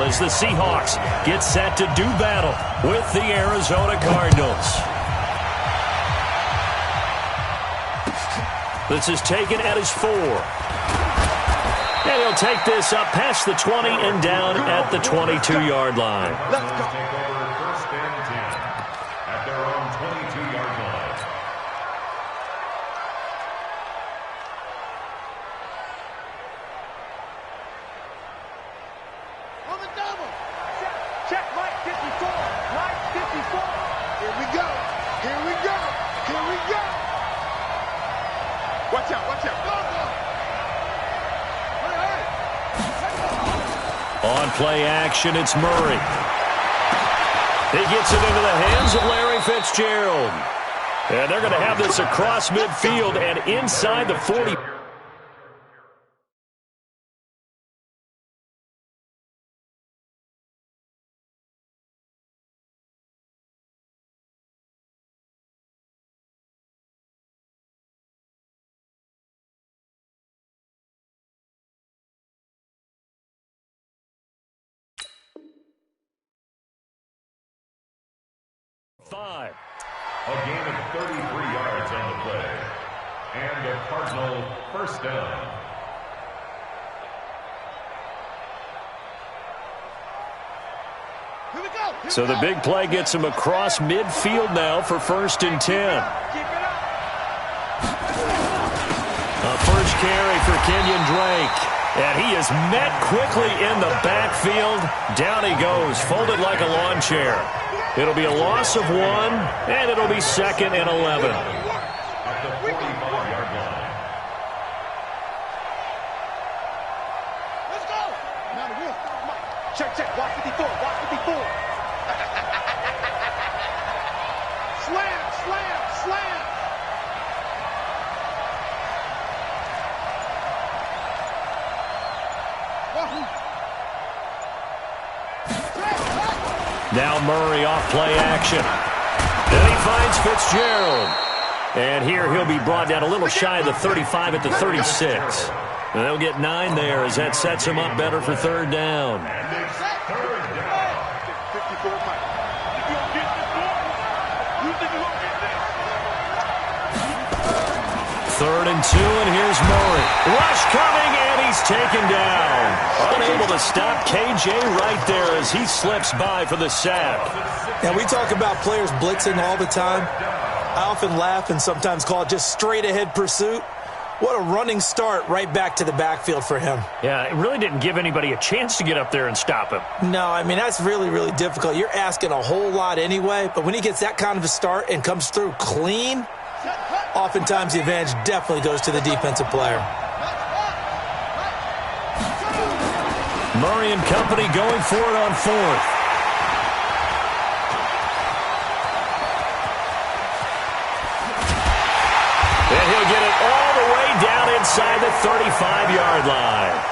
as the Seahawks get set to do battle with the Arizona Cardinals. This is taken at his 4. And he'll take this up past the 20 and down at the 22-yard line. Let's go. Take over first and 10 at their own 22-yard line. On the double. Check right 54. Right 54. Here we go. Here we go. Here we go. Watch out. Watch out. Go, go. On play action, it's Murray. He gets it into the hands of Larry Fitzgerald. And they're going to have this across midfield and inside the 40. Five. A gain of 33 yards on the play. And a Cardinal first down. Here we go. So the big play gets him across midfield now for first and 10. Keep it up. A first carry for Kenyon Drake. And he is met quickly in the backfield. Down he goes, folded like a lawn chair. It'll be a loss of 1, and it'll be second and 11. At the 45-yard line. Let's go. Now the wheel. Check, check. Watch 54. Watch 54. Slam, slam, slam. Now Murray off play action. And he finds Fitzgerald. And here he'll be brought down a little shy of the 35 at the 36. And they'll get 9 there as that sets him up better for third down. Third and 2, and here's Murray. Rush coming, and he's taken down. Unable to stop KJ right there as he slips by for the sack. Now, we talk about players blitzing all the time. I often laugh and sometimes call it just straight-ahead pursuit. What a running start right back to the backfield for him. Yeah, it really didn't give anybody a chance to get up there and stop him. No, I mean, that's really, really difficult. You're asking a whole lot anyway, but when he gets that kind of a start and comes through clean, oftentimes the advantage definitely goes to the defensive player. Murray and company going for it on 4th. And he'll get it all the way down inside the 35-yard line.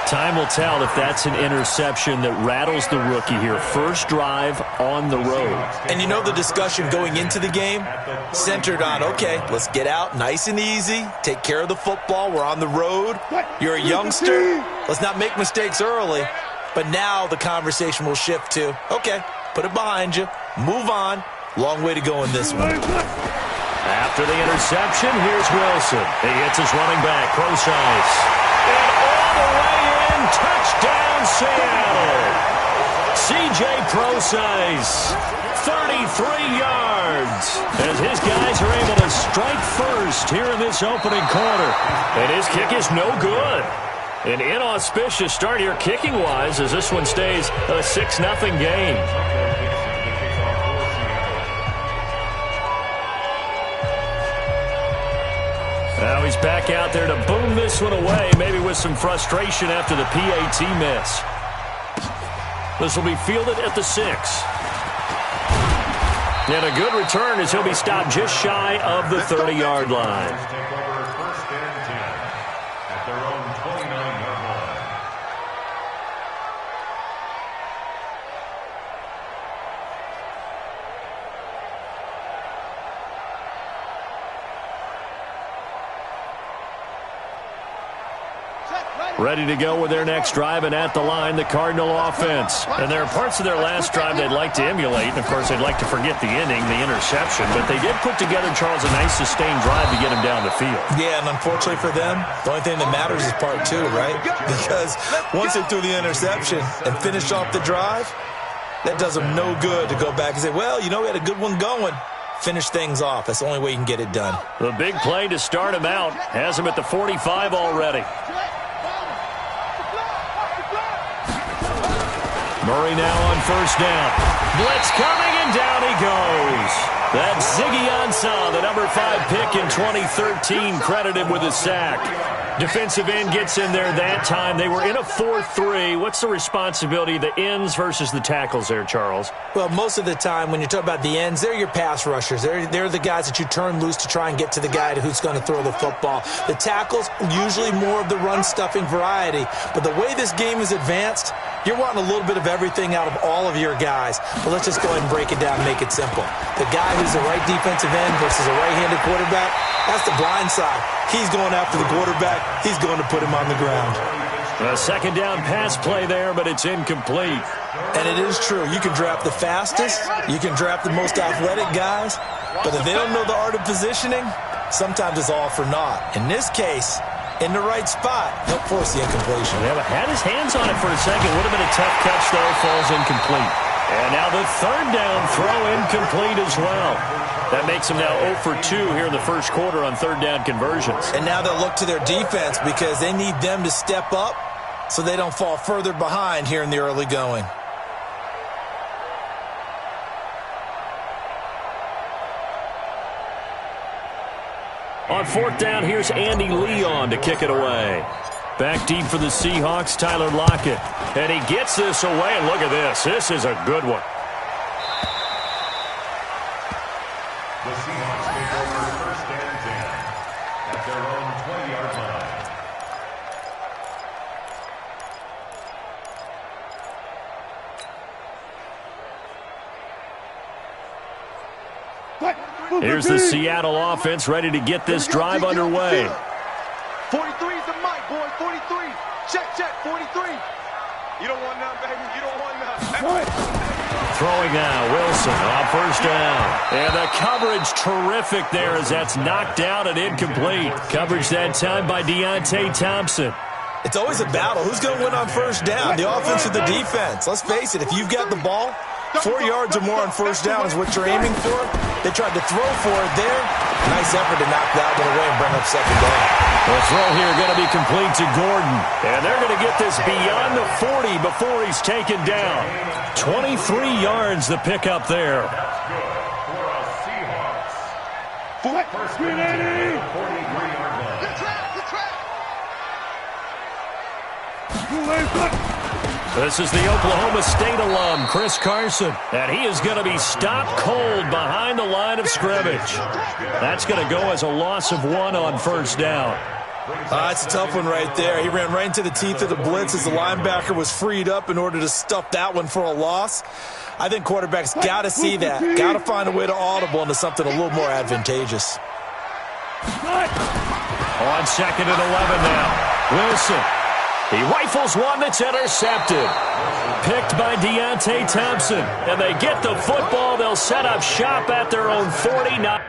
Time will tell if that's an interception that rattles the rookie here. First drive on the road. And you know the discussion going into the game centered on, okay, let's get out nice and easy, take care of the football, we're on the road, you're a youngster, let's not make mistakes early. But now the conversation will shift to, okay, put it behind you, move on, long way to go in this one. After the interception, here's Wilson. He hits his running back, Procise. And all the way in, touchdown Seattle. C.J. Procise, 33 yards. As his guys are able to strike first here in this opening quarter. And his kick is no good. An inauspicious start here kicking-wise as this one stays a 6-0 game. Now he's back out there to boom this one away, maybe with some frustration after the PAT miss. This will be fielded at the 6. And a good return as he'll be stopped just shy of the 30-yard line. Take over first and 10 at their own 29-yard line. Check, right. Ready to go with their next drive, and at the line, the Cardinal offense. And there are parts of their last drive they'd like to emulate. And, of course, they'd like to forget the inning, the interception. But they did put together, Charles, a nice sustained drive to get him down the field. Yeah, and unfortunately for them, the only thing that matters is part two, right? Because once they threw the interception and finished off the drive, that does them no good to go back and say, well, you know, we had a good one going. Finish things off. That's the only way you can get it done. The big play to start him out has him at the 45 already. Murray now on first down. Blitz coming, and down he goes. That's Ziggy Ansah, the number 5 pick in 2013, credited with a sack. Defensive end gets in there that time. They were in a 4-3. What's the responsibility of the ends versus the tackles there, Charles? Well, most of the time when you talk about the ends, they're your pass rushers. They're the guys that you turn loose to try and get to the guy who's going to throw the football. The tackles, usually more of the run-stuffing variety. But the way this game is advanced, you're wanting a little bit of everything out of all of your guys. But let's just go ahead and break it down and make it simple. The guy who's the right defensive end versus a right-handed quarterback, that's the blind side. He's going after the quarterback. He's going to put him on the ground. A second down pass play there, but it's incomplete. And it is true. You can draft the fastest. You can draft the most athletic guys. But if they don't know the art of positioning, sometimes it's all for naught. In this case, in the right spot, he'll force the incompletion. Yeah, but had his hands on it for a second. Would have been a tough catch, though. Falls incomplete. And now the third down throw incomplete as well. That makes them now 0 for 2 here in the first quarter on third down conversions. And now they'll look to their defense because they need them to step up so they don't fall further behind here in the early going. On fourth down, here's Andy Leon to kick it away. Back deep for the Seahawks, Tyler Lockett. And he gets this away, and look at this. This is a good one. The Seahawks take over first and 10 at their own 20-yard line. Here's the Seattle offense ready to get this drive underway. 43 is the mic, boy. 43. Check, 43. You don't want none, baby. You don't want none. Throwing now, Wilson on first down. And the coverage terrific there as that's knocked down and incomplete. Coverage that time by Deontay Thompson. It's always a battle. Who's going to win on first down? The offense or the defense? Let's face it, if you've got the ball, 4 yards or more on first down is what you're aiming for. They tried to throw for it there. Nice effort to knock that one away and bring up second down. The throw here going to be complete to Gordon. And they're going to get this beyond the 40 before he's taken down. 23 yards the pickup there. That's good for a Seahawks. First and 10 at the 43-yard line. The trap. This is the Oklahoma State alum, Chris Carson. And he is going to be stopped cold behind the line of scrimmage. That's going to go as a loss of 1 on first down. That's a tough one right there. He ran right into the teeth of the blitz as the linebacker was freed up in order to stuff that one for a loss. I think quarterbacks got to see that. Got to find a way to audible into something a little more advantageous. On second and 11 now. Wilson. He rifles one that's intercepted. Picked by Deontay Thompson. And they get the football. They'll set up shop at their own 49.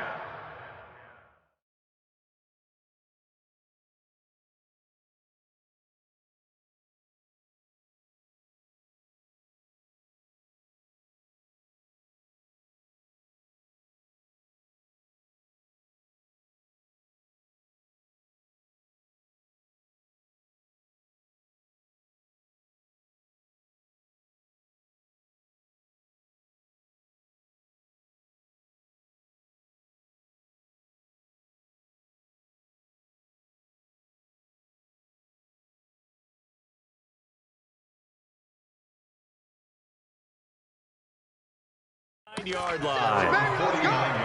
Yard line. 49-yard line.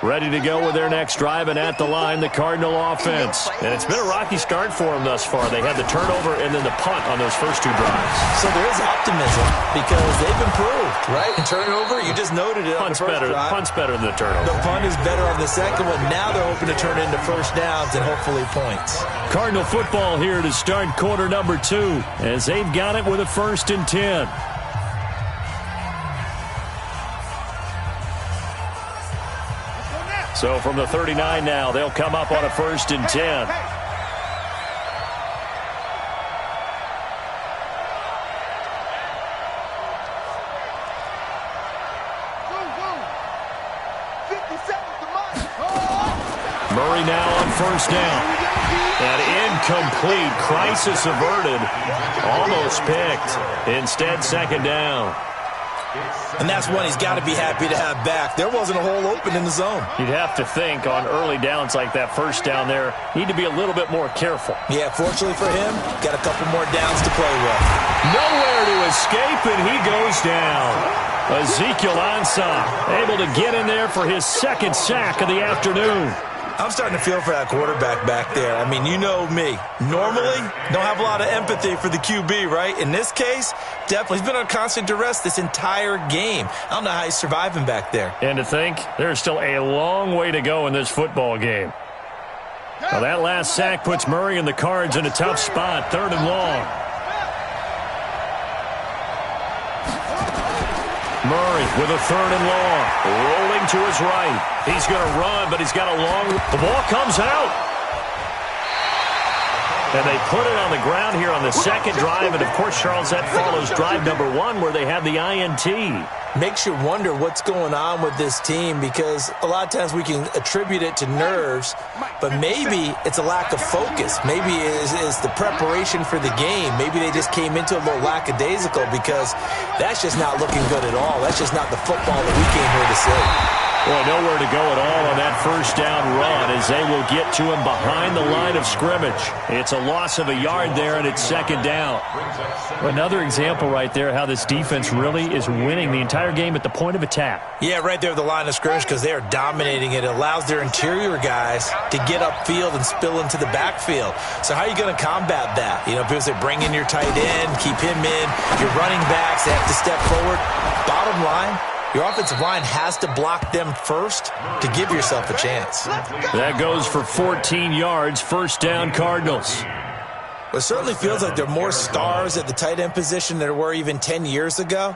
ready to go with their next drive, and at the line, the Cardinal offense. And it's been a rocky start for them thus far. They had the turnover and then the punt on those first two drives. So there is optimism because they've improved, right? Turnover, you just noted it. Punt's better than the turnover. The punt is better on the second one. Now they're hoping to turn into first downs and hopefully points. Cardinal football here to start quarter number 2 as they've got it with a 1st and 10. So from the 39 now, they'll come up on a 1st and 10. Murray now on 1st down. An incomplete, crisis averted, almost picked. Instead, 2nd down. And that's one he's got to be happy to have back. There wasn't a hole open in the zone. You'd have to think on early downs like that 1st down there, need to be a little bit more careful. Yeah, fortunately for him, got a couple more downs to play with. Nowhere to escape, and he goes down. Ezekiel Ansah able to get in there for his 2nd sack of the afternoon. I'm starting to feel for that quarterback back there. I mean, you know me. Normally, don't have a lot of empathy for the QB, right? In this case, definitely. He's been on constant duress this entire game. I don't know how he's surviving back there. And to think, there's still a long way to go in this football game. Now, that last sack puts Murray and the Cards in a tough spot, 3rd and long. Murray with a 3rd and long, rolling to his right. He's going to run, but he's got a long... The ball comes out. And they put it on the ground here on the 2nd drive. And, of course, Charles, that follows drive number 1 where they had the INT. Makes you wonder what's going on with this team because a lot of times we can attribute it to nerves, but maybe it's a lack of focus. Maybe it's the preparation for the game. Maybe they just came into it a little lackadaisical because that's just not looking good at all. That's just not the football that we came here to see. Boy, nowhere to go at all on that 1st down run as they will get to him behind the line of scrimmage. It's a loss of a yard there, and it's 2nd down. Another example right there how this defense really is winning the entire game at the point of attack. Yeah, right there at the line of scrimmage because they are dominating it. It allows their interior guys to get upfield and spill into the backfield. So how are you going to combat that? You know, people say bring in your tight end, keep him in. Your running backs, they have to step forward. Bottom line, your offensive line has to block them first to give yourself a chance. That goes for 14 yards, 1st down Cardinals. It certainly feels like there are more stars at the tight end position than there were even 10 years ago.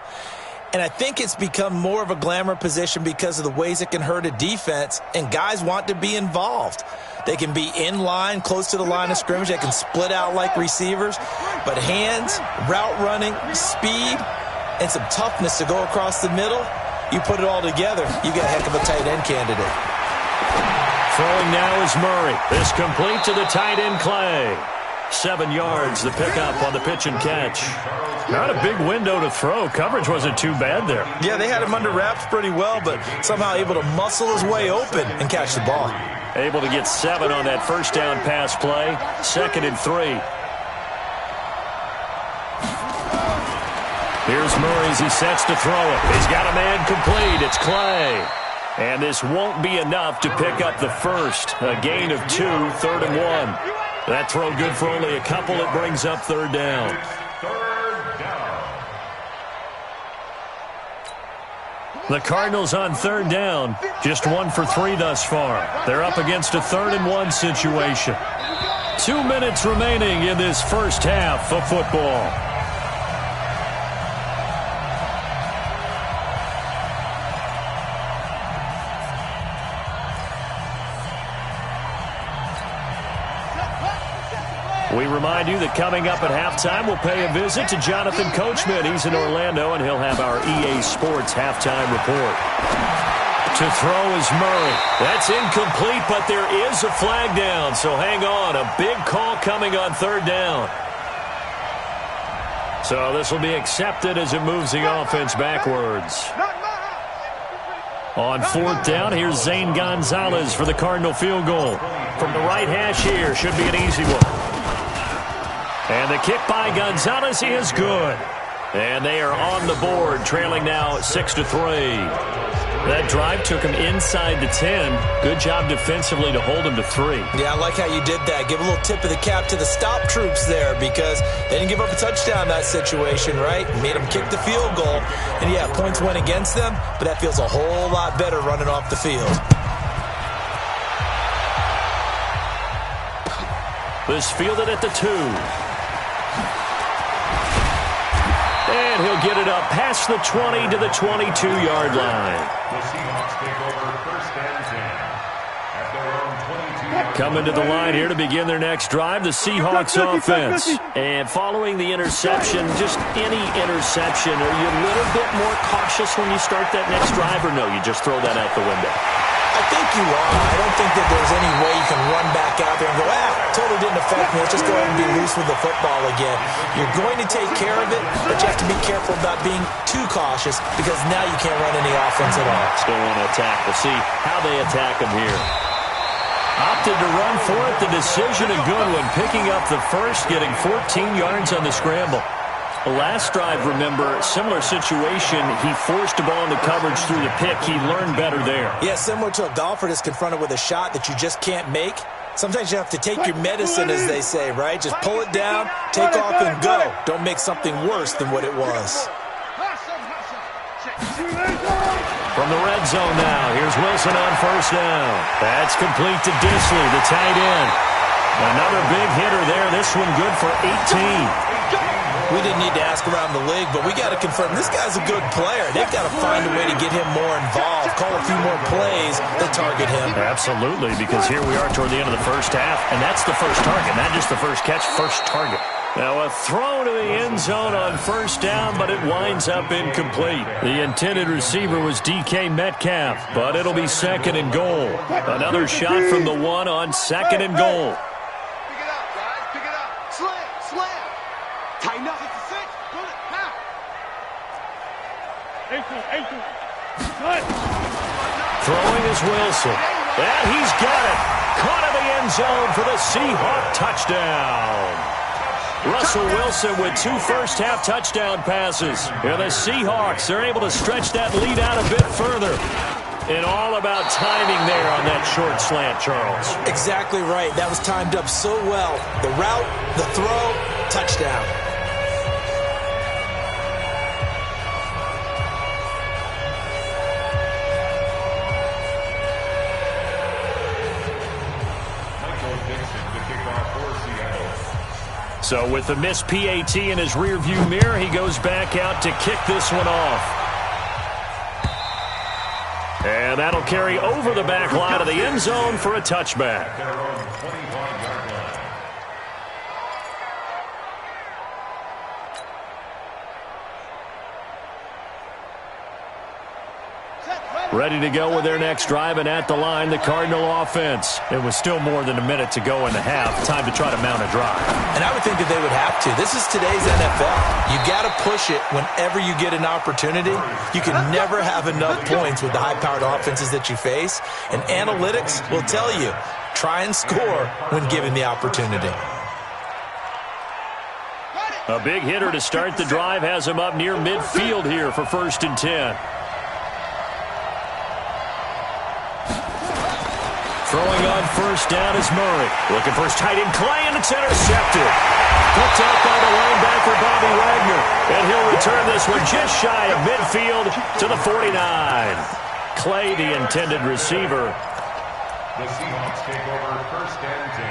And I think it's become more of a glamour position because of the ways it can hurt a defense, and guys want to be involved. They can be in line, close to the line of scrimmage. They can split out like receivers. But hands, route running, speed, and some toughness to go across the middle, you put it all together, you got a heck of a tight end candidate. Throwing now is Murray. This complete to the tight end Clay. 7 yards, the pickup on the pitch and catch. Not a big window to throw. Coverage wasn't too bad there. Yeah, they had him under wraps pretty well, but somehow able to muscle his way open and catch the ball. Able to get 7 on that 1st down pass play. 2nd and 3. Here's Murray as he sets to throw it. He's got a man complete. It's Clay. And this won't be enough to pick up the 1st. A gain of 2, 3rd and 1. That throw good for only a couple. It brings up 3rd down. The Cardinals on 3rd down. Just 1 for 3 thus far. They're up against a 3rd and 1 situation. 2 minutes remaining in this first half of football. We remind you that coming up at halftime, we'll pay a visit to Jonathan Coachman. He's in Orlando, and he'll have our EA Sports halftime report. To throw is Murray. That's incomplete, but there is a flag down, so hang on. A big call coming on 3rd down. So this will be accepted as it moves the offense backwards. On 4th down, here's Zane Gonzalez for the Cardinal field goal. From the right hash here, should be an easy one. And the kick by Gonzalez is good. And they are on the board, trailing now 6-3. That drive took him inside the 10. Good job defensively to hold him to 3. Yeah, I like how you did that. Give a little tip of the cap to the stop troops there because they didn't give up a touchdown in that situation, right? Made them kick the field goal. And, yeah, points went against them, but that feels a whole lot better running off the field. This fielded at the 2. And he'll get it up past the 20 to the 22-yard line. The Seahawks take over first and 10 at their own 22-yard line. Coming to the line here to begin their next drive, the Seahawks offense. And following the interception, just any interception, are you a little bit more cautious when you start that next drive, or no, you just throw that out the window? I think you are. I don't think that there's any way you can run back out there and go, totally didn't affect me. Let's just go ahead and be loose with the football again. You're going to take care of it, but you have to be careful about being too cautious because now you can't run any offense at all. Still want to attack. We'll see how they attack him here. Opted to run for it. The decision a good one. Picking up the first, getting 14 yards on the scramble. The last drive, remember, similar situation. He forced a ball in the coverage through the pick. He learned better there. Yeah, similar to a golfer that's confronted with a shot that you just can't make. Sometimes you have to take your medicine, as they say, right? Just pull it down, take off, and go. Don't make something worse than what it was. From the red zone now, here's Wilson on first down. That's complete to Disley, the tight end. Another big hitter there. This one good for 18. We didn't need to ask around the league, but we got to confirm this guy's a good player. They've got to find a way to get him more involved, call a few more plays that target him. Absolutely, because here we are toward the end of the first half, and that's the first target, not just the first catch, first target. Now a throw to the end zone on first down, but it winds up incomplete. The intended receiver was DK Metcalf, but it'll be second and goal. Another shot from the 1 on second and goal. Pick it up, guys. Pick it up. Slam. Tighten up. 66. Pull it. Now. 8. Throwing is Wilson. And he's got it. Caught in the end zone for the Seahawk touchdown. Russell Wilson with 2 first-half touchdown passes. And the Seahawks are able to stretch that lead out a bit further. And all about timing there on that short slant, Charles. Exactly right. That was timed up so well. The route, the throw, touchdown. So with the missed PAT in his rearview mirror, he goes back out to kick this one off. And that'll carry over the back line of the end zone for a touchback. Ready to go with their next drive, and at the line, the Cardinal offense. It was still more than a minute to go in the half. Time to try to mount a drive. And I would think that they would have to. This is today's NFL. You got to push it whenever you get an opportunity. You can never have enough points with the high-powered offenses that you face. And analytics will tell you, try and score when given the opportunity. A big hitter to start the drive has him up near midfield here for 1st and 10. Throwing on first down is Murray. Looking for his tight end, Clay, and it's intercepted. Picked up by the linebacker, Bobby Wagner. And he'll return this one just shy of midfield to the 49. Clay, the intended receiver. The Seahawks take over 1st and 10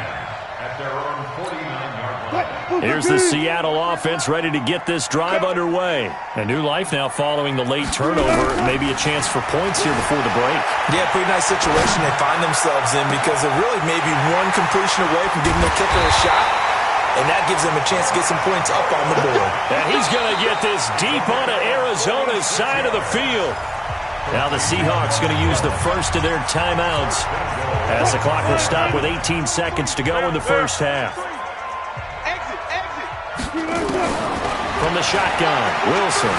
at their own 49-yard line. Here's the Seattle offense ready to get this drive underway. A new life now following the late turnover. Maybe a chance for points here before the break. Yeah, pretty nice situation they find themselves in because they're really maybe one completion away from giving the kicker a shot. And that gives them a chance to get some points up on the board. And he's going to get this deep onto Arizona's side of the field. Now the Seahawks going to use the first of their timeouts as the clock will stop with 18 seconds to go in the first half. From the shotgun, Wilson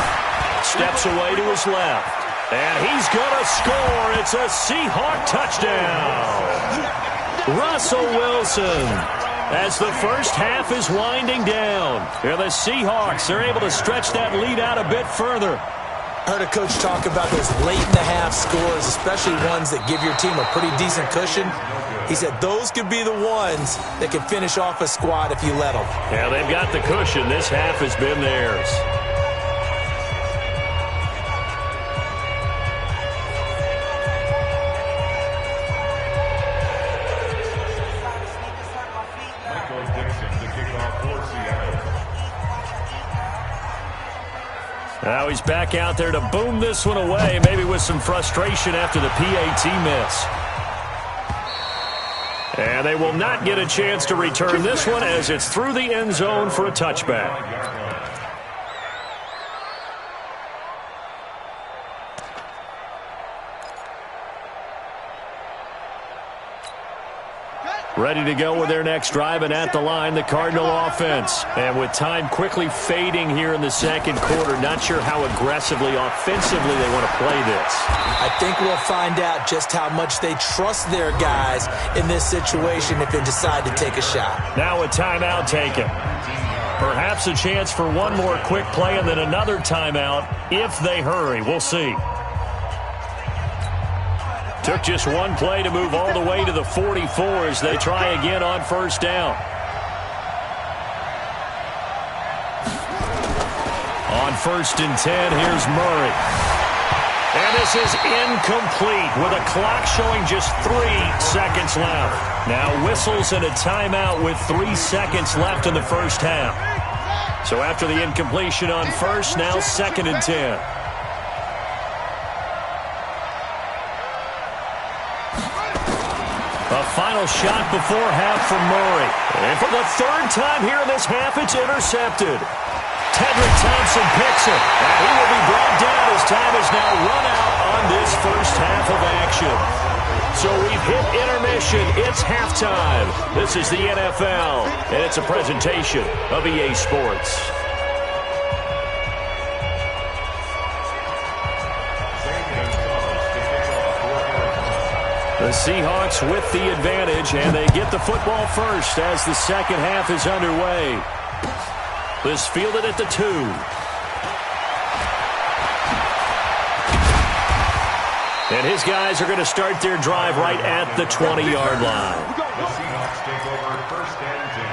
steps away to his left. And he's going to score. It's a Seahawk touchdown. Russell Wilson, as the first half is winding down. And the Seahawks are able to stretch that lead out a bit further. heard a coach talk about those late-in-the-half scores, especially ones that give your team a pretty decent cushion. He said those could be the ones that can finish off a squad if you let them. Yeah, they've got the cushion. This half has been theirs. Now he's back out there to boom this one away, maybe with some frustration after the PAT miss. And they will not get a chance to return this one as it's through the end zone for a touchback. Ready to go with their next drive, and at the line, the Cardinal offense. And with time quickly fading here in the second quarter, not sure how aggressively, offensively they want to play this. I think we'll find out just how much they trust their guys in this situation if they decide to take a shot. Now a timeout taken. Perhaps a chance for one more quick play and then another timeout if they hurry. We'll see. Took just one play to move all the way to the 44 as they try again on first down. On 1st and 10, here's Murray. And this is incomplete with a clock showing just 3 seconds left. Now whistles and a timeout with 3 seconds left in the first half. So after the incompletion on first, now 2nd and 10. A final shot before half from Murray. And for the 3rd time here in this half, it's intercepted. Tedrick Thompson picks it. And he will be brought down as time is now run out on this first half of action. So we've hit intermission. It's halftime. This is the NFL, and it's a presentation of EA Sports. The Seahawks with the advantage, and they get the football first as the second half is underway. This fielded at the 2. And his guys are going to start their drive right at the 20-yard line. The Seahawks take over 1st and 10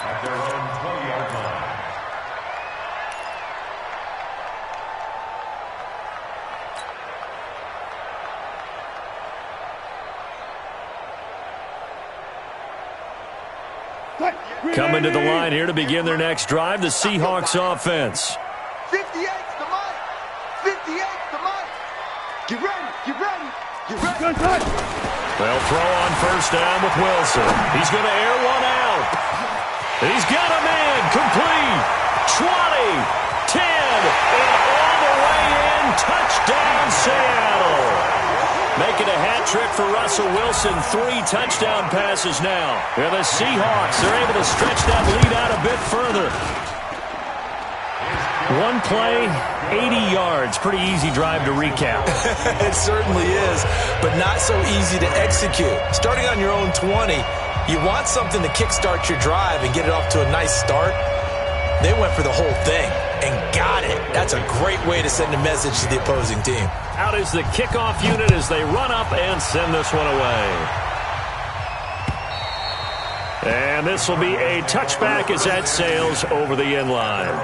at their own 20-yard line. Coming to the line here to begin their next drive, the Seahawks offense. 58's the Mike. 58's the Mike. Get ready. Get ready. Get ready. They'll throw on first down with Wilson. He's going to air one out. He's got a man. Complete. 20, 10, and all the way in. Touchdown, Seattle. Making a hat trick for Russell Wilson. 3 touchdown passes now. And the Seahawks are able to stretch that lead out a bit further. One play, 80 yards. Pretty easy drive to recap. It certainly is, but not so easy to execute. Starting on your own 20, you want something to kickstart your drive and get it off to a nice start. They went for the whole thing and got it. That's a great way to send a message to the opposing team. Out is the kickoff unit as they run up and send this one away. And this will be a touchback as that sails over the end line.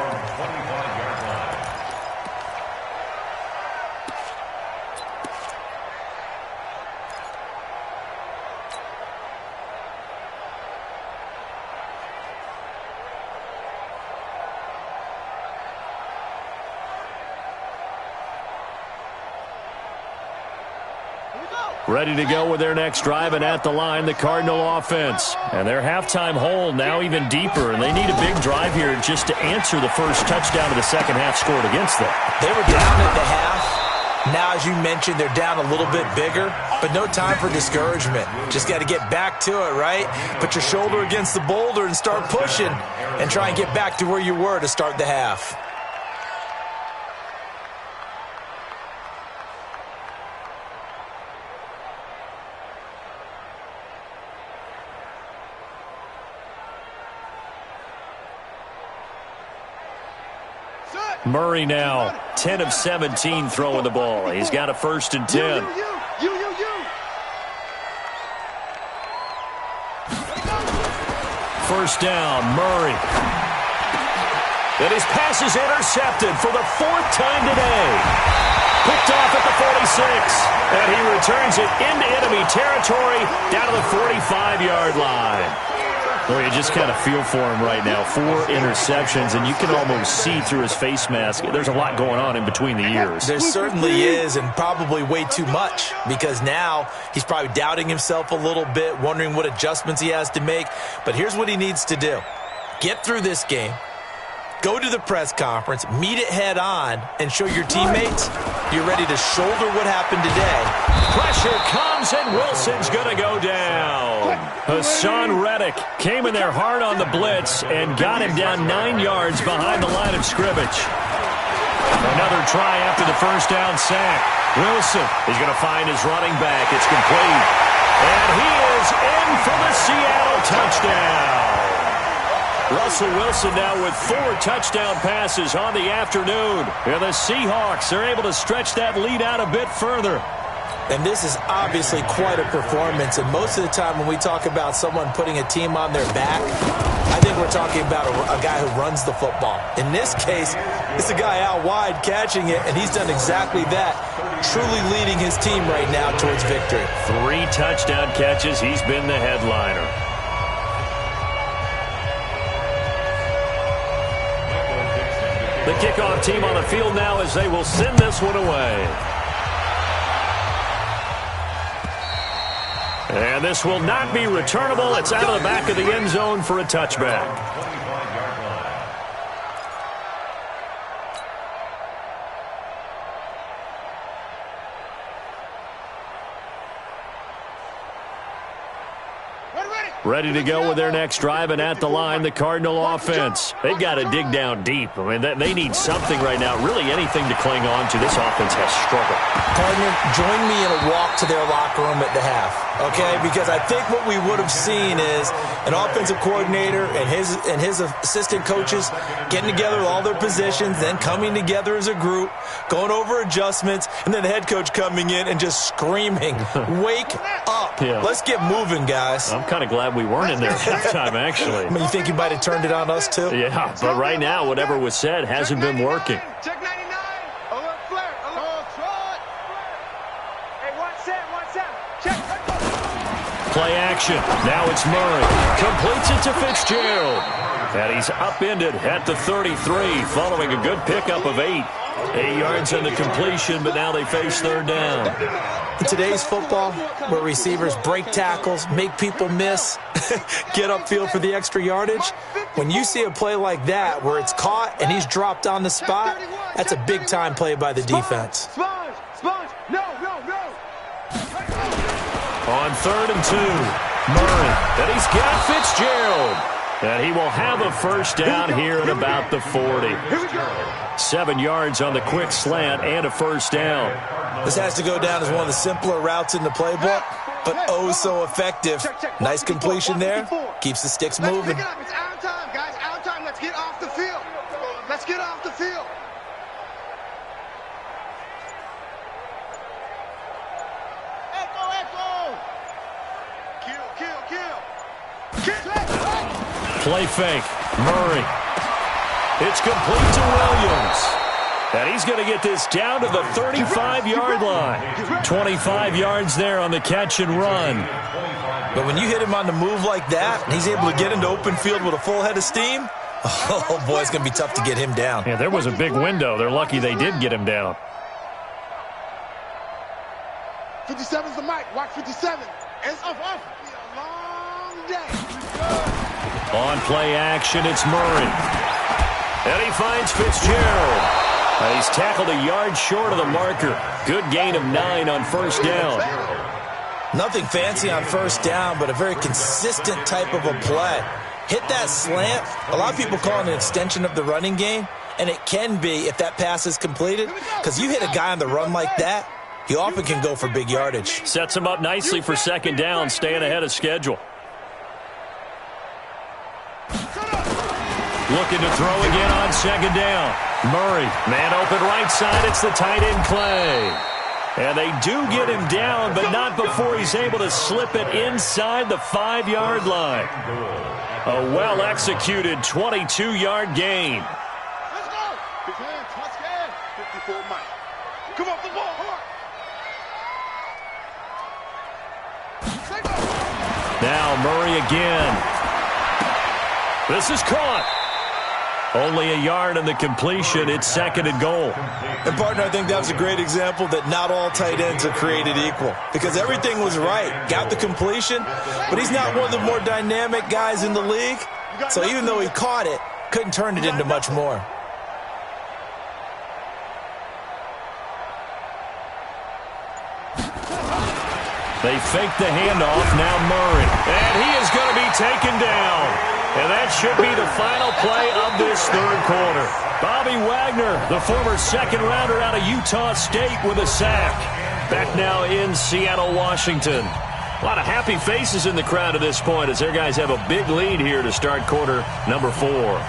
Ready to go with their next drive, and at the line, the Cardinal offense. And their halftime hole now even deeper, and they need a big drive here just to answer the first touchdown of the second half scored against them. They were down at the half. Now, as you mentioned, they're down a little bit bigger, but no time for discouragement. Just got to get back to it, right? Put your shoulder against the boulder and start pushing, and try and get back to where you were to start the half. Set. Murray now 10 of 17 throwing the ball. He's got a 1st and 10. First down, Murray. And his pass is intercepted for the 4th time today. Picked off at the 46. And he returns it into enemy territory down to the 45-yard line. Well, you just kind of feel for him right now. 4 interceptions, and you can almost see through his face mask. There's a lot going on in between the ears. There certainly is, and probably way too much, because now he's probably doubting himself a little bit, wondering what adjustments he has to make. But here's what he needs to do. Get through this game. Go to the press conference, meet it head on, and show your teammates you're ready to shoulder what happened today. Pressure comes, and Wilson's going to go down. Hassan Reddick came in there hard on the blitz and got him down 9 yards behind the line of scrimmage. Another try after the first down sack. Wilson is going to find his running back. It's complete. And he is in for the Seattle touchdown. Russell Wilson now with 4 touchdown passes on the afternoon. And the Seahawks are able to stretch that lead out a bit further. And this is obviously quite a performance. And most of the time when we talk about someone putting a team on their back, I think we're talking about a guy who runs the football. In this case, it's a guy out wide catching it, and he's done exactly that, truly leading his team right now towards victory. 3 touchdown catches. He's been the headliner. The kickoff team on the field now as they will send this one away. And this will not be returnable. It's out of the back of the end zone for a touchback. Ready to go with their next drive, and at the line, the Cardinal offense. They've got to dig down deep. I mean, they need something right now, really anything to cling on to. This offense has struggled. Partner, join me in a walk to their locker room at the half, okay? Because I think what we would have seen is an offensive coordinator and his assistant coaches getting together with all their positions, then coming together as a group, going over adjustments, and then the head coach coming in and just screaming, "Wake up. Yeah. Let's get moving, guys." I'm kind of glad we weren't in there at halftime, actually. I mean, you think you might have turned it on us, too? Yeah, but right now, whatever was said hasn't been working. Check 99. Alert flare. Alert. Hey, 1-7. Check. Play action. Now it's Murray. Completes it to Fitzgerald. And he's upended at the 33 following a good pickup of 8. 8 yards on the completion, but now they face 3rd down. In today's football, where receivers break tackles, make people miss, get upfield for the extra yardage, when you see a play like that where it's caught and he's dropped on the spot, that's a big-time play by the defense. Sponge. No. On 3rd and 2, Murray. And he's got Fitzgerald. And he will have a first down here at about the 40. 7 yards on the quick slant and a first down. This has to go down as one of the simpler routes in the playbook, but oh so effective. Nice completion there. Keeps the sticks moving. It's our time, guys. Our time. Let's get off the field. Let's get off the field. Echo. Kill. Play fake. Murray. It's complete to Williams. And he's going to get this down to the 35-yard line. 25 yards there on the catch and run. But when you hit him on the move like that, and he's able to get into open field with a full head of steam, oh, boy, it's going to be tough to get him down. Yeah, there was a big window. They're lucky they did get him down. 57's the mic. Watch 57. It's off. It's a long day. On play action, it's Murray. And he finds Fitzgerald. He's tackled a yard short of the marker. Good gain of 9 on first down. Nothing fancy on first down, but a very consistent type of a play. Hit that slant. A lot of people call it an extension of the running game, and it can be if that pass is completed, because you hit a guy on the run like that, he often can go for big yardage. Sets him up nicely for second down, staying ahead of schedule. Looking to throw again on second down. Murray, man open right side. It's the tight end Clay. And they do get him down, but not before he's able to slip it inside the 5-yard line. A well-executed 22-yard gain. Let's go. Big hand, touchdown. 54 Mike. Come off the ball, hard. Now Murray again. This is caught. Only a yard on the completion. It's second and goal. And, partner, I think that was a great example that not all tight ends are created equal. Because everything was right. Got the completion, but he's not one of the more dynamic guys in the league. So even though he caught it, couldn't turn it into much more. They fake the handoff. Now Murray. And he is going to be taken down. And that should be the final play of this third quarter. Bobby Wagner, the former second-rounder out of Utah State, with a sack. Back now in Seattle, Washington. A lot of happy faces in the crowd at this point as their guys have a big lead here to start quarter number 4.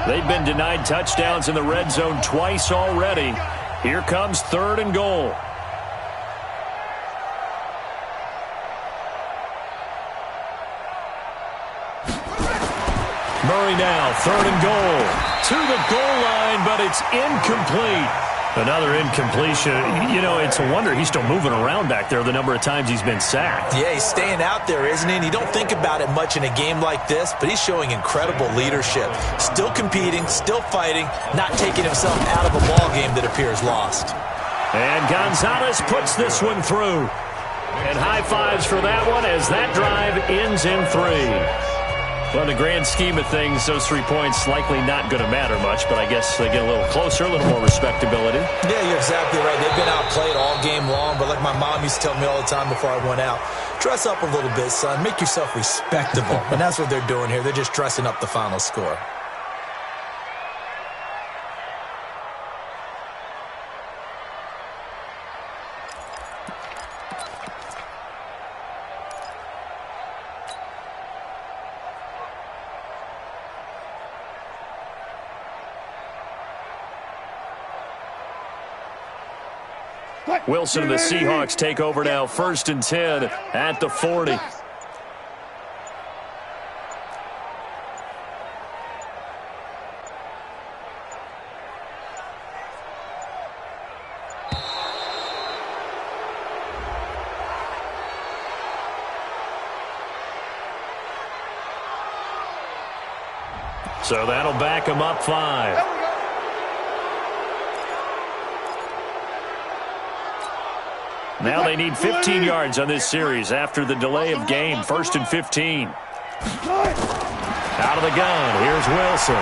They've been denied touchdowns in the red zone twice already. Here comes third and goal. Murray now, third and goal. To the goal line, but it's incomplete. Another incompletion. You know, it's a wonder he's still moving around back there the number of times he's been sacked. Yeah, he's staying out there, isn't he? And you don't think about it much in a game like this, but he's showing incredible leadership. Still competing, still fighting, not taking himself out of a ball game that appears lost. And Gonzalez puts this one through. And high fives for that one as that drive ends in 3. Well, in the grand scheme of things, those 3 points likely not going to matter much, but I guess they get a little closer, a little more respectability. Yeah, you're exactly right. They've been outplayed all game long, but like my mom used to tell me all the time before I went out, dress up a little bit, son. Make yourself respectable. And that's what they're doing here. They're just dressing up the final score. Wilson and the Seahawks take over now, 1st and 10 at the 40. So that'll back him up 5. Now they need 15 yards on this series after the delay of game. 1st and 15. Out of the gun. Here's Wilson.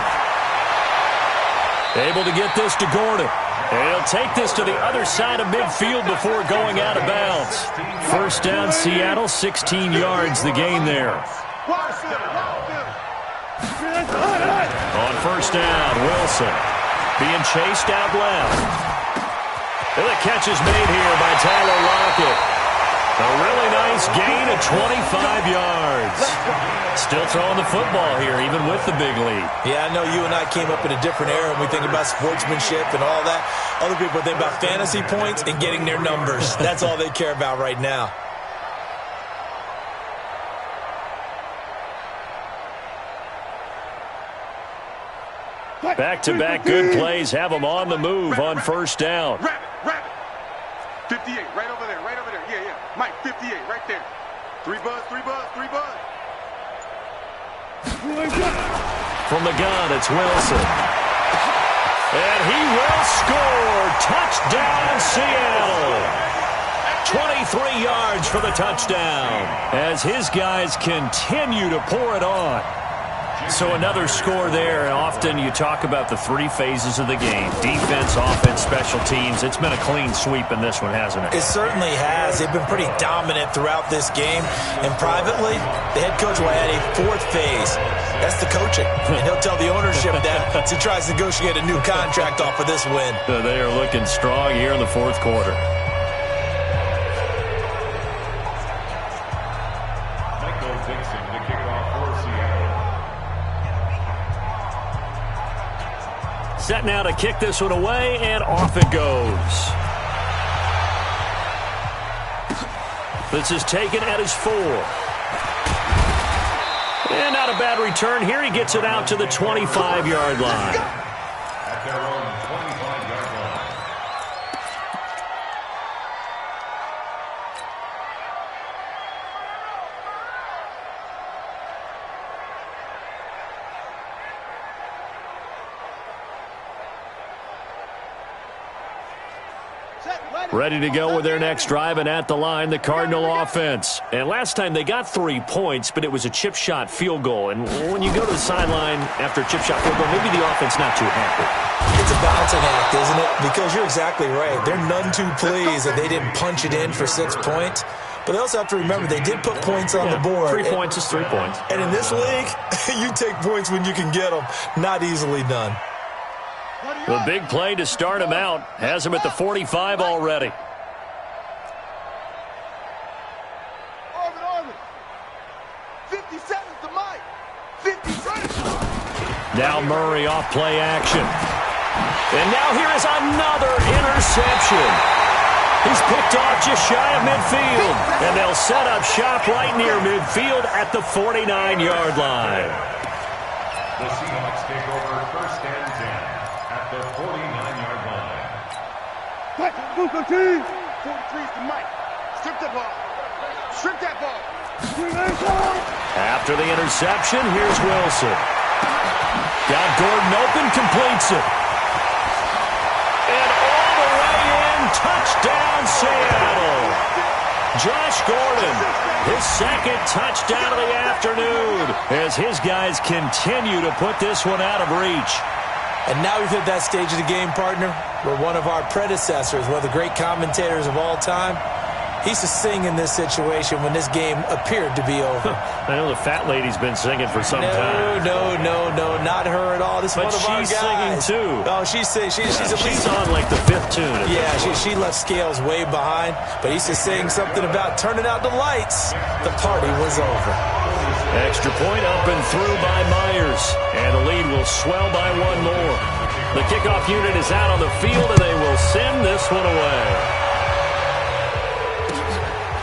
Able to get this to Gordon. And he'll take this to the other side of midfield before going out of bounds. 1st down, Seattle. 16 yards the gain there. On 1st down, Wilson being chased out left. And the catch is made here by Tyler Lockett. A really nice gain of 25 yards. Still throwing the football here, even with the big lead. Yeah, I know you and I came up in a different era when we think about sportsmanship and all that. Other people think about fantasy points and getting their numbers. That's all they care about right now. Back-to-back good plays have them on the move on 1st down. Rabbit. 58, right over there. Yeah. Mike, 58, right there. 3 buzz. From the gun, it's Wilson. And he will score. Touchdown, Seattle. 23 yards for the touchdown as his guys continue to pour it on. So another score there. Often you talk about the three phases of the game. Defense, offense, special teams. It's been a clean sweep in this one, hasn't it? It certainly has. They've been pretty dominant throughout this game. And privately, the head coach will add a fourth phase. That's the coaching. And he'll tell the ownership that as he tries to negotiate a new contract off of this win. They are looking strong here in the fourth quarter. Set now to kick this one away, and off it goes. This is taken at his 4. And not a bad return here. He gets it out to the 25-yard line. At their own 25-yard line. Ready to go with their next drive, and at the line, the Cardinal offense. And last time they got 3 points, but it was a chip shot field goal. And when you go to the sideline after a chip shot field goal, maybe the offense not too happy. It's a balancing act, isn't it? Because you're exactly right. They're none too pleased that they didn't punch it in for 6 points. But they also have to remember they did put points on the board. 3 points is 3 points. And in this league, you take points when you can get them. Not easily done. The big play to start him out has him at the 45 already. Arvin. 50 seconds to Mike. 50 seconds. Now Murray off play action. And now here is another interception. He's picked off just shy of midfield. And they'll set up shop right near midfield at the 49-yard line. The Seahawks take over first and 10 at the 49-yard line. What? Move, go team. 43's to Mike. Strip that ball. Strip that ball. After the interception, here's Wilson. Got Gordon open, completes it. And all the way in, touchdown Seattle. Josh Gordon, his second touchdown of the afternoon as his guys continue to put this one out of reach. And now we've hit that stage of the game, partner, where one of our predecessors, one of the great commentators of all time, he used to sing in this situation when this game appeared to be over. I know the fat lady's been singing for some time. No, not her at all. This is one of our guys. But she's singing too. Oh, she's on like the 5th tune. Yeah, she left Scales way behind, but he used to sing something about turning out the lights. The party was over. Extra point up and through by Myers, and the lead will swell by 1 more. The kickoff unit is out on the field, and they will send this one away.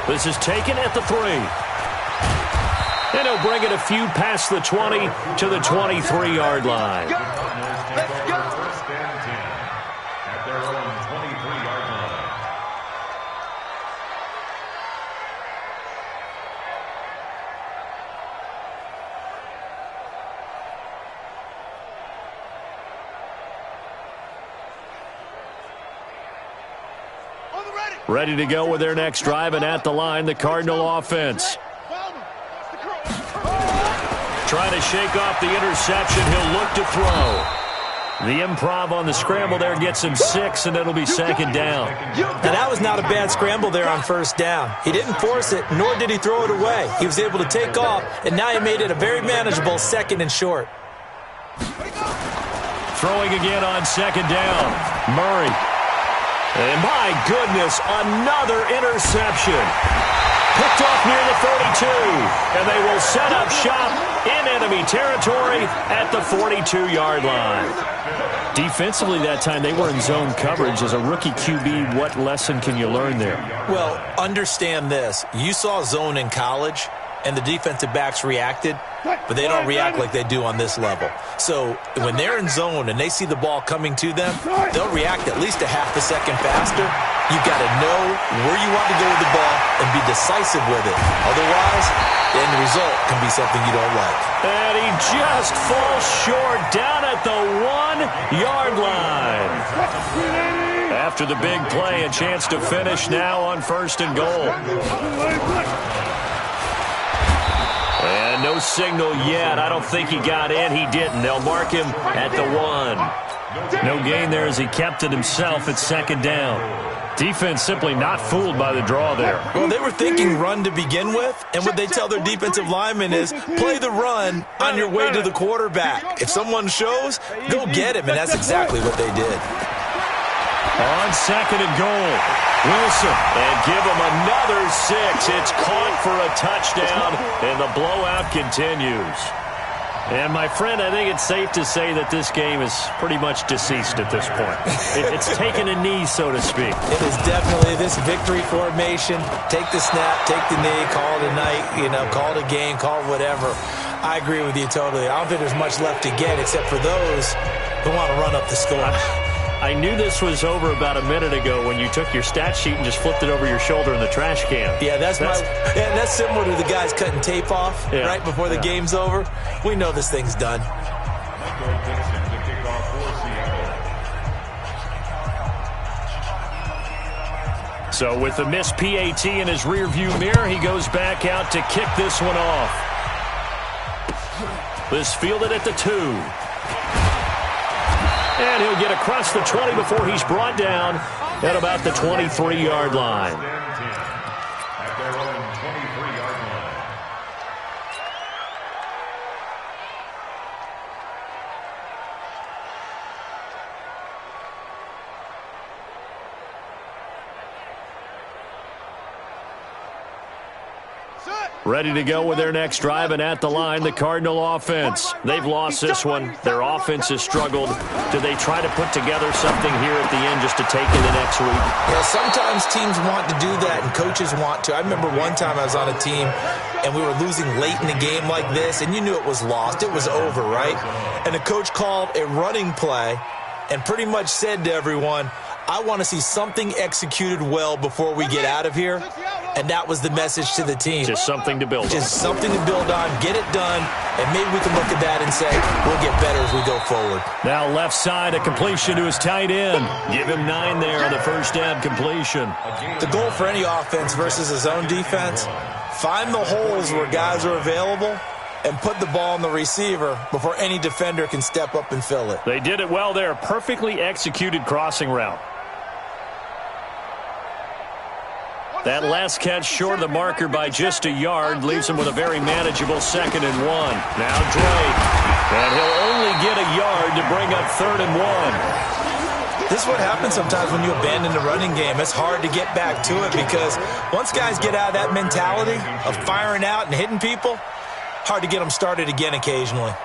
This is taken at the 3. And he'll bring it a few past the 20 to the 23-yard line. Let's go. First and 10 at their own 23-yard line. Ready to go with their next drive, and at the line, the Cardinal offense. Trying to shake off the interception. He'll look to throw. The improv on the scramble there gets him 6, and it'll be 2nd down. Now, that was not a bad scramble there on 1st down. He didn't force it, nor did he throw it away. He was able to take off, and now he made it a very manageable 2nd and short. Throwing again on 2nd down. Murray. And my goodness, another interception. Picked off near the 42. And they will set up shop in enemy territory at the 42-yard line. Defensively that time, they were in zone coverage. As a rookie QB, what lesson can you learn there? Well, understand this. You saw zone in college, and the defensive backs reacted, but they don't react like they do on this level. So when they're in zone and they see the ball coming to them, they'll react at least a half a second faster. You've got to know where you want to go with the ball and be decisive with it. Otherwise, the end result can be something you don't like. And he just falls short down at the 1-yard line. After the big play, a chance to finish now on 1st and goal. And no No signal yet. I don't think he got in. He didn't. They'll mark him at the 1. No gain there as he kept it himself at second down. Defense simply not fooled by the draw there. Well, they were thinking run to begin with, and what they tell their defensive linemen is play the run on your way to the quarterback. If someone shows, go get him, and that's exactly what they did. On second and goal, Wilson, and give him another 6. It's caught for a touchdown, and the blowout continues. And, my friend, I think it's safe to say that this game is pretty much deceased at this point. It's taken a knee, so to speak. It is definitely this victory formation. Take the snap, take the knee, call it a night, call it a game, call it whatever. I agree with you totally. I don't think there's much left to get except for those who want to run up the score. I knew this was over about a minute ago when you took your stat sheet and just flipped it over your shoulder in the trash can. Yeah, that's similar to the guys cutting tape off right before the game's over. We know this thing's done. So with the missed PAT in his rearview mirror, he goes back out to kick this one off. This fielded at the 2. And he'll get across the 20 before he's brought down at about the 23-yard line. At their own 23-yard line. Ready to go with their next drive, and at the line, the Cardinal offense. They've lost this one. Their offense has struggled. Do they try to put together something here at the end just to take into next week? Yeah, sometimes teams want to do that, and coaches want to. I remember one time I was on a team, and we were losing late in the game like this, and you knew it was lost. It was over, right? And the coach called a running play and pretty much said to everyone, I want to see something executed well before we get out of here. And that was the message to the team. Just something to build on. Just something to build on, get it done, and maybe we can look at that and say, we'll get better as we go forward. Now left side, a completion to his tight end. Give him 9 there on the first down completion. The goal for any offense versus his own defense, find the holes where guys are available and put the ball on the receiver before any defender can step up and fill it. They did it well there. Perfectly executed crossing route. That last catch short of the marker by just a yard leaves him with a very manageable 2nd and 1. Now Drake. And he'll only get a yard to bring up 3rd and 1. This is what happens sometimes when you abandon the running game. It's hard to get back to it because once guys get out of that mentality of firing out and hitting people, hard to get them started again occasionally.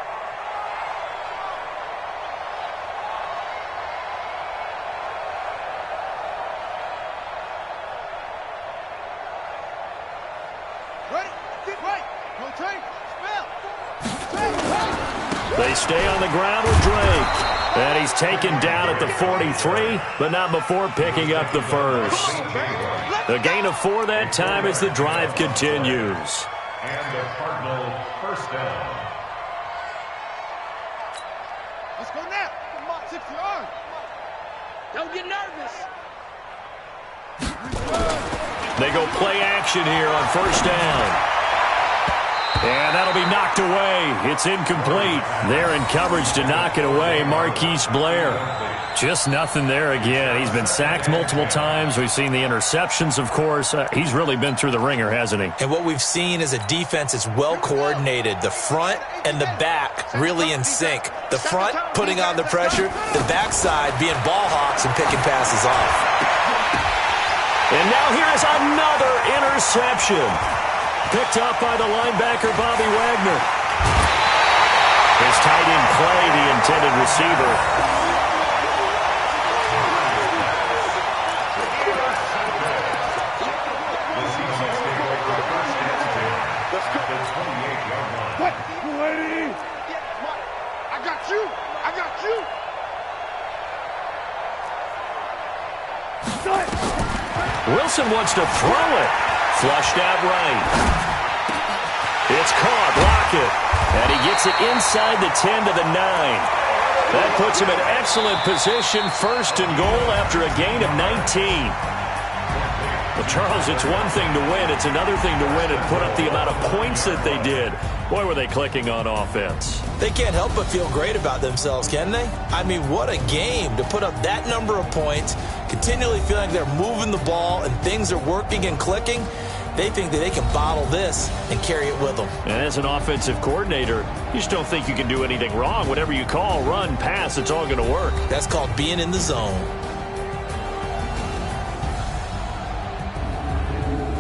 They stay on the ground with Drake. And he's taken down at the 43, but not before picking up the first. The gain of 4 that time as the drive continues. And the Cardinal first down. Let's go now. Come on, 6 yards. Don't get nervous. They go play action here on first down. And that'll be knocked away. It's incomplete. They're in coverage to knock it away. Marquise Blair. Just nothing there again. He's been sacked multiple times. We've seen the interceptions, of course. He's really been through the ringer, hasn't he? And what we've seen is a defense that's well coordinated. The front and the back really in sync. The front putting on the pressure. The backside being ball hawks and picking passes off. And now here is another interception. Picked up by the linebacker, Bobby Wagner. His tight end Clay, the intended receiver. Wilson wants to throw it. Flushed out right. It's caught. Lockett. And he gets it inside the 10 to the 9. That puts him in excellent position. 1st and goal after a gain of 19. Well, Charles, it's one thing to win. It's another thing to win and put up the amount of points that they did. Boy, were they clicking on offense. They can't help but feel great about themselves, can they? I mean, what a game to put up that number of points, continually feeling like they're moving the ball and things are working and clicking. They think that they can bottle this and carry it with them. And as an offensive coordinator, you just don't think you can do anything wrong. Whatever you call, run, pass, it's all going to work. That's called being in the zone.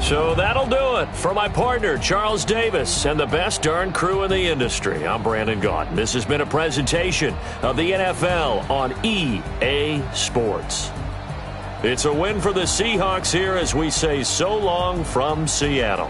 So that'll do it for my partner, Charles Davis, and the best darn crew in the industry. I'm Brandon Gaudin. This has been a presentation of the NFL on EA Sports. It's a win for the Seahawks here as we say so long from Seattle.